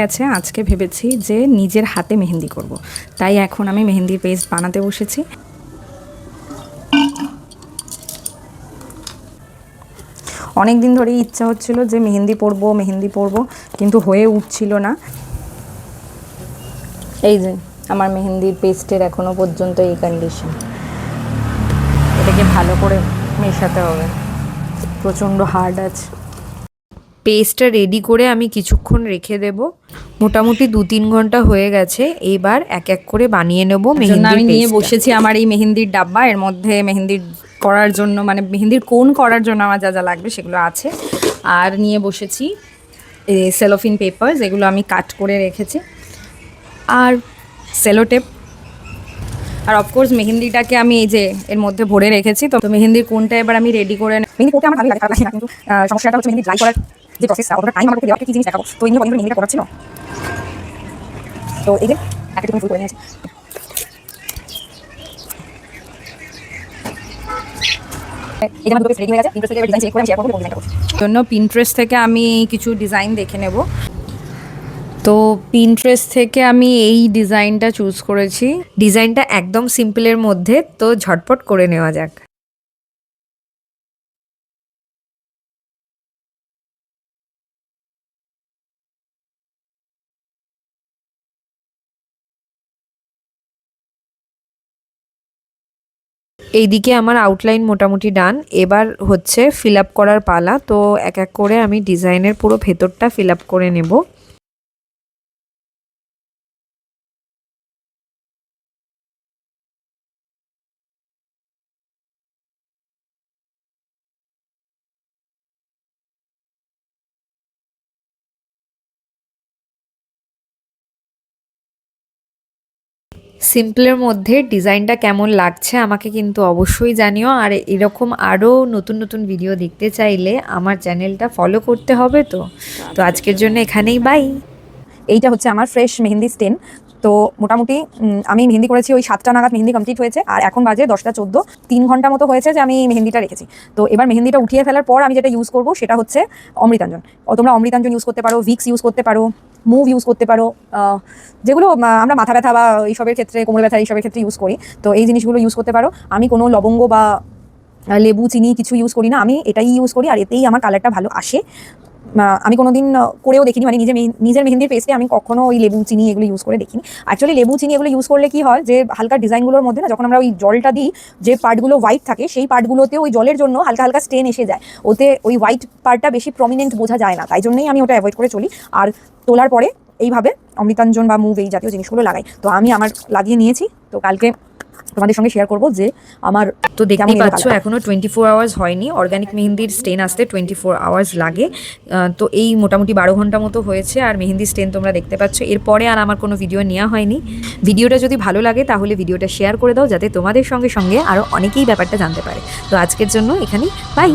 আছে আজকে ভেবেছি যে নিজের হাতে মেহেন্দি করব, তাই এখন আমি মেহেন্দির পেস্ট বানাতে বসেছি। অনেক দিন ধরেই ইচ্ছা হচ্ছিল যে মেহেন্দি পরব, কিন্তু হয়ে উঠছিল না। এই যে আমার মেহেন্দির পেস্টের এখনো পর্যন্ত এই কন্ডিশন। এটাকে ভালো করে মেশাতে হবে, প্রচণ্ড হার্ড আছে। পেস্টটা রেডি করে আমি কিছুক্ষণ রেখে দেব। মোটামুটি 2-3 ঘন্টা হয়ে গেছে। এবার এক এক করে বানিয়ে নেব মেহেন্দির আমি নিয়ে পেস্টটা। বসেছি আমার এই মেহেন্দির ডাব্বা। এর মধ্যে মেহেন্দির করার জন্য মানে মেহেন্দির কোন করার জন্য আমার যা যা লাগবে সেগুলো আছে। আর নিয়ে বসেছি সেলোফিন পেপার, যেগুলো আমি কাট করে রেখেছি, আর সেলোটেপ। আর অফকোর্স মেহেন্দিটাকে আমি এই যে এর মধ্যে ভরে রেখেছি। তো মেহেন্দির কোনটা এবার আমি রেডি করে মেহেন্দি করতে আমার ভালো লাগে না, কিন্তু সমস্যাটা হচ্ছে মেহেন্দি ড্রাই করার যে প্রসেসটা, ওটা টাইম আমাকে দেওয়া কি জিনিস দেখাবো। তো এই নিয়ে মেহেন্দিটা করার ছিল, তো এই যে একটা ফুল করে নিয়েছি। জন্য পিন্টারেস্ট থেকে আমি কিছু ডিজাইন দেখে নেব। তো পিন্টারেস্ট থেকে আমি এই ডিজাইনটা চুজ করেছি। ডিজাইনটা একদম সিম্পলের মধ্যে, তো ঝটপট করে নেওয়া যাক। এইদিকে আমার আউটলাইন মোটামুটি ডান। এবার হচ্ছে ফিল আপ করার পালা। তো এক এক করে আমি ডিজাইনের পুরো ভেতরটা ফিল আপ করে নেব। সিম্পলের মধ্যে ডিজাইনটা কেমন লাগছে আমাকে কিন্তু অবশ্যই জানিও। আর এরকম আরও নতুন নতুন ভিডিও দেখতে চাইলে আমার চ্যানেলটা ফলো করতে হবে। তো আজকের জন্য এখানেই বাই। এইটা হচ্ছে আমার ফ্রেশ মেহেন্দি স্টেন। তো মোটামুটি আমি মেহেন্দি করেছি ওই 7টা নাগাদ মেহেন্দি কমপ্লিট হয়েছে, আর এখন বাজে 10টা 14। 3 ঘন্টা মতো হয়েছে যে আমি মেহেন্দিটা রেখেছি। তো এবার মেহেন্দিটা উঠিয়ে ফেলার পর আমি যেটা ইউজ করব সেটা হচ্ছে অমৃতাঞ্জন। তোমরা অমৃতাঞ্জন ইউজ করতে পারো, ভিক্স ইউজ করতে পারো, মুভ ইউজ করতে পারো, যেগুলো আমরা মাথা ব্যথা বা এইসবের ক্ষেত্রে, কোমর ব্যথা এইসবের ক্ষেত্রে ইউজ করি। তো এই জিনিসগুলো ইউজ করতে পারো। আমি কোনো লবঙ্গ বা লেবু চিনি কিছু ইউজ করি না, আমি এটাই ইউজ করি, আর এতেই আমার কালারটা ভালো আসে। আমি কোনোদিন করেও দেখিনি, মানে নিজের মেহেন্দির পেস্টে আমি কখনো ওই লেবু চিনি এগুলো ইউজ করে দেখিনি। অ্যাকচুয়ালি লেবু চিনি এগুলো ইউজ করলে কি হয় যে হালকা ডিজাইনগুলোর মধ্যে না, যখন আমরা ওই জলটা দিই, যে পার্টগুলো হোয়াইট থাকে সেই পার্টগুলোতে ওই জলের জন্য হালকা হালকা স্টেন এসে যায়, ওতে ওই হোয়াইট পার্টটা বেশি প্রমিনেন্ট বোঝা যায় না। তাই জন্যই আমি ওটা অ্যাভয়েড করে চলি। আর তোলার পরে এইভাবে অমৃতাঞ্জন বা মুভ এই জাতীয় জিনিসগুলো লাগাই। তো আমি আমার লাগিয়ে নিয়েছি, তো কালকে তোমাদের সঙ্গে শেয়ার করবো যে আমার। তো দেখতেই পাচ্ছ এখনও 24 আওয়ার্স হয়নি। অর্গানিক মেহেন্দির স্টেন আসতে 24 আওয়ার্স লাগে। তো এই মোটামুটি 12 ঘন্টা মতো হয়েছে। আর মেহেন্দি স্টেন তোমরা দেখতে পাচ্ছ। এরপরে আর আমার কোনো ভিডিও নেওয়া হয়নি। ভিডিওটা যদি ভালো লাগে তাহলে ভিডিওটা শেয়ার করে দাও, যাতে তোমাদের সঙ্গে সঙ্গে আরও অনেকেই ব্যাপারটা জানতে পারে। তো আজকের জন্য এখানেই বাই।